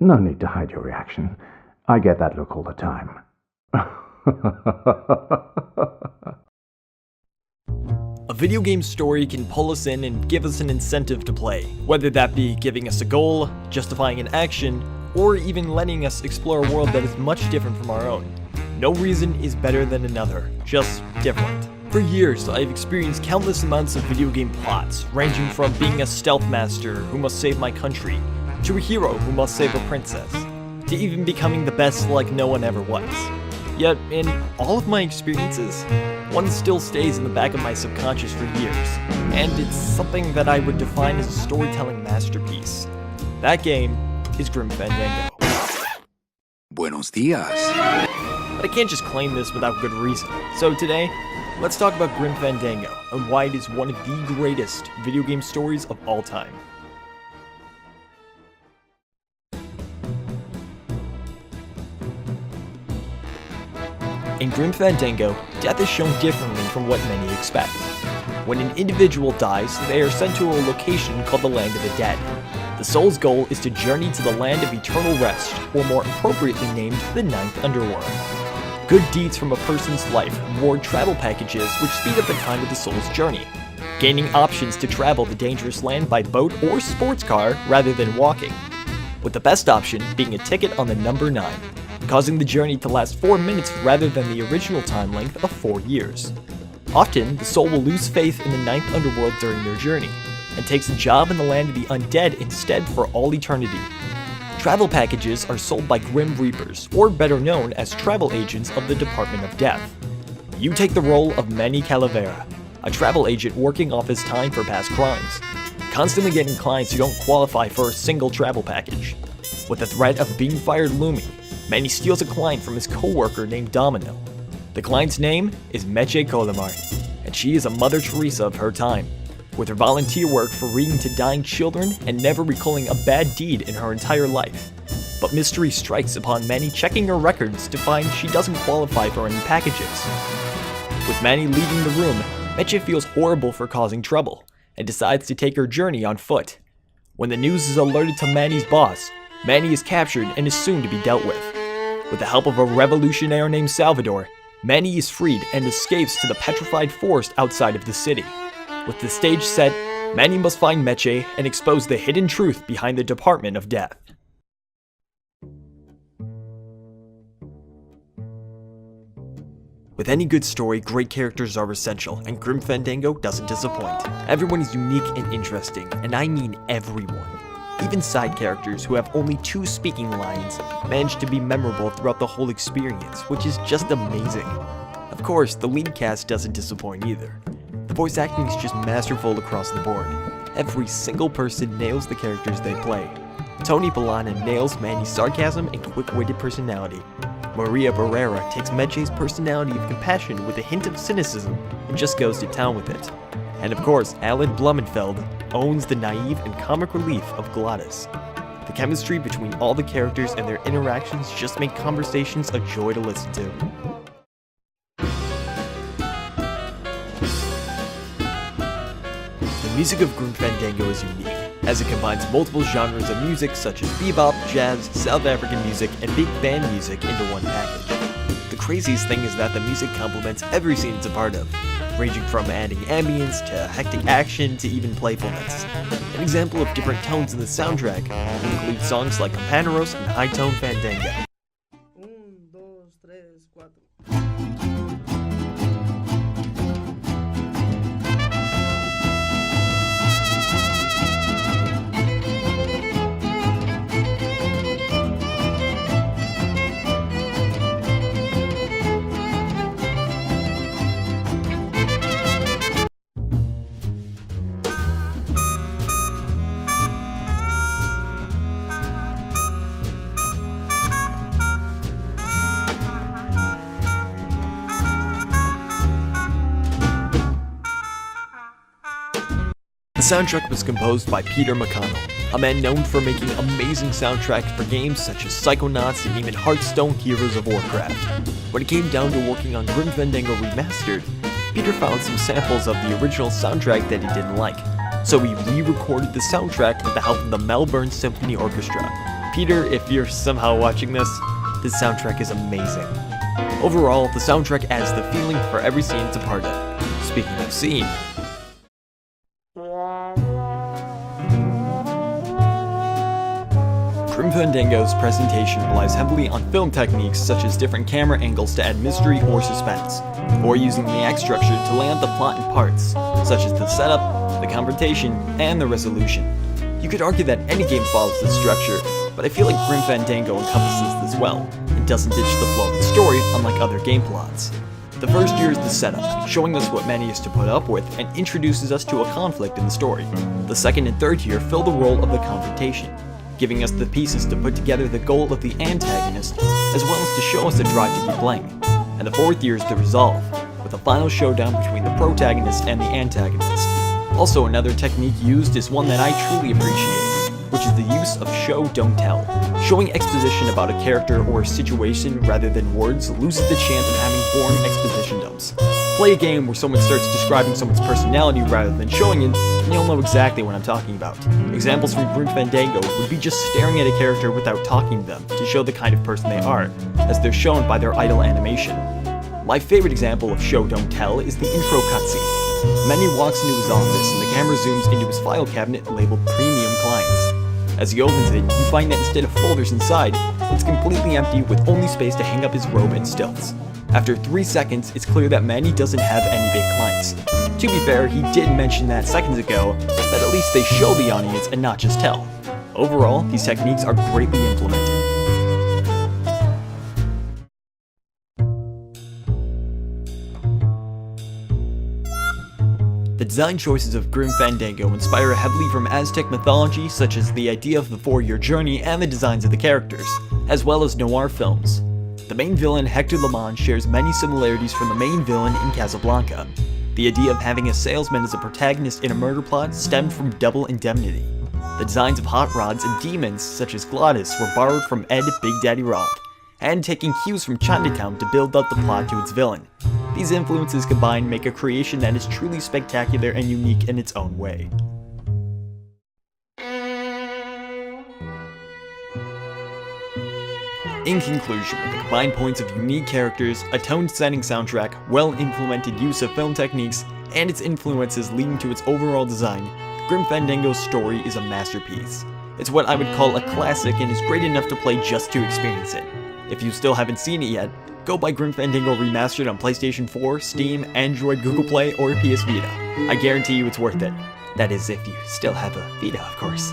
No need to hide your reaction. I get that look all the time. A video game story can pull us in and give us an incentive to play, whether that be giving us a goal, justifying an action, or even letting us explore a world that is much different from our own. No reason is better than another, just different. For years, I've experienced countless amounts of video game plots, ranging from being a stealth master who must save my country, to a hero who must save a princess, to even becoming the best like no one ever was. Yet, in all of my experiences, one still stays in the back of my subconscious for years, and it's something that I would define as a storytelling masterpiece. That game is Grim Fandango. Buenos días. But I can't just claim this without good reason. So today, let's talk about Grim Fandango and why it is one of the greatest video game stories of all time. In Grim Fandango, death is shown differently from what many expect. When an individual dies, they are sent to a location called the Land of the Dead. The soul's goal is to journey to the Land of Eternal Rest, or more appropriately named, the Ninth Underworld. Good deeds from a person's life reward travel packages which speed up the time of the soul's journey, gaining options to travel the dangerous land by boat or sports car rather than walking, with the best option being a ticket on the number 9. Causing the journey to last 4 minutes rather than the original time length of 4 years. Often, the soul will lose faith in the Ninth Underworld during their journey, and takes a job in the land of the undead instead for all eternity. Travel packages are sold by Grim Reapers, or better known as travel agents of the Department of Death. You take the role of Manny Calavera, a travel agent working off his time for past crimes, constantly getting clients who don't qualify for a single travel package. With the threat of being fired looming, Manny steals a client from his co-worker named Domino. The client's name is Meche Colomar, and she is a Mother Teresa of her time, with her volunteer work for reading to dying children and never recalling a bad deed in her entire life. But mystery strikes upon Manny checking her records to find she doesn't qualify for any packages. With Manny leaving the room, Meche feels horrible for causing trouble, and decides to take her journey on foot. When the news is alerted to Manny's boss, Manny is captured and is soon to be dealt with. With the help of a revolutionary named Salvador, Manny is freed and escapes to the petrified forest outside of the city. With the stage set, Manny must find Meche and expose the hidden truth behind the Department of Death. With any good story, great characters are essential, and Grim Fandango doesn't disappoint. Everyone is unique and interesting, and I mean everyone. Even side characters who have only 2 speaking lines manage to be memorable throughout the whole experience, which is just amazing. Of course, the lead cast doesn't disappoint either. The voice acting is just masterful across the board. Every single person nails the characters they play. Tony Polana nails Manny's sarcasm and quick-witted personality. Maria Barrera takes Meche's personality of compassion with a hint of cynicism and just goes to town with it. And of course, Alan Blumenfeld owns the naive and comic relief of Glottis. The chemistry between all the characters and their interactions just make conversations a joy to listen to. The music of Grim Fandango is unique, as it combines multiple genres of music such as bebop, jazz, South African music, and big band music into one package. The craziest thing is that the music complements every scene it's a part of, ranging from adding ambience to hectic action to even playfulness. An example of different tones in the soundtrack includes songs like Companeros and High Tone Fandango. The soundtrack was composed by Peter McConnell, a man known for making amazing soundtracks for games such as Psychonauts and even Hearthstone Heroes of Warcraft. When it came down to working on Grim Fandango Remastered, Peter found some samples of the original soundtrack that he didn't like, so he re-recorded the soundtrack with the help of the Melbourne Symphony Orchestra. Peter, if you're somehow watching this soundtrack is amazing. Overall, the soundtrack adds the feeling for every scene it's a part of. Speaking of scene, Grim Fandango's presentation relies heavily on film techniques such as different camera angles to add mystery or suspense, or using the act structure to lay out the plot in parts, such as the setup, the confrontation, and the resolution. You could argue that any game follows this structure, but I feel like Grim Fandango encompasses this well, and doesn't ditch the flow of the story unlike other game plots. The first year is the setup, showing us what Manny is to put up with and introduces us to a conflict in the story. The second and third year fill the role of the confrontation, giving us the pieces to put together the goal of the antagonist, as well as to show us the drive to keep playing. And the fourth year is the resolve, with a final showdown between the protagonist and the antagonist. Also, another technique used is one that I truly appreciate, which is the use of show don't tell. Showing exposition about a character or a situation rather than words loses the chance of having boring exposition dumps. Play a game where someone starts describing someone's personality rather than showing it, and you'll know exactly what I'm talking about. Examples from Grim Fandango would be just staring at a character without talking to them to show the kind of person they are, as they're shown by their idle animation. My favorite example of show don't tell is the intro cutscene. Manny walks into his office and the camera zooms into his file cabinet labeled Premium Clients. As he opens it, you find that instead of folders inside, it's completely empty with only space to hang up his robe and stilts. After 3 seconds, it's clear that Manny doesn't have any big clients. To be fair, he did mention that seconds ago, but at least they show the audience and not just tell. Overall, these techniques are greatly implemented. The design choices of Grim Fandango inspire heavily from Aztec mythology, such as the idea of the 4-year journey and the designs of the characters, as well as noir films. The main villain, Hector Lemon, shares many similarities from the main villain in Casablanca. The idea of having a salesman as a protagonist in a murder plot stemmed from Double Indemnity. The designs of hot rods and demons, such as Glottis, were borrowed from Ed Big Daddy Rob, and taking cues from Chinatown to build up the plot to its villain. These influences combined make a creation that is truly spectacular and unique in its own way. In conclusion, with the combined points of unique characters, a tone-setting soundtrack, well-implemented use of film techniques, and its influences leading to its overall design, Grim Fandango's story is a masterpiece. It's what I would call a classic and is great enough to play just to experience it. If you still haven't seen it yet, go buy Grim Fandango Remastered on PlayStation 4, Steam, Android, Google Play, or PS Vita. I guarantee you it's worth it. That is, if you still have a Vita, of course.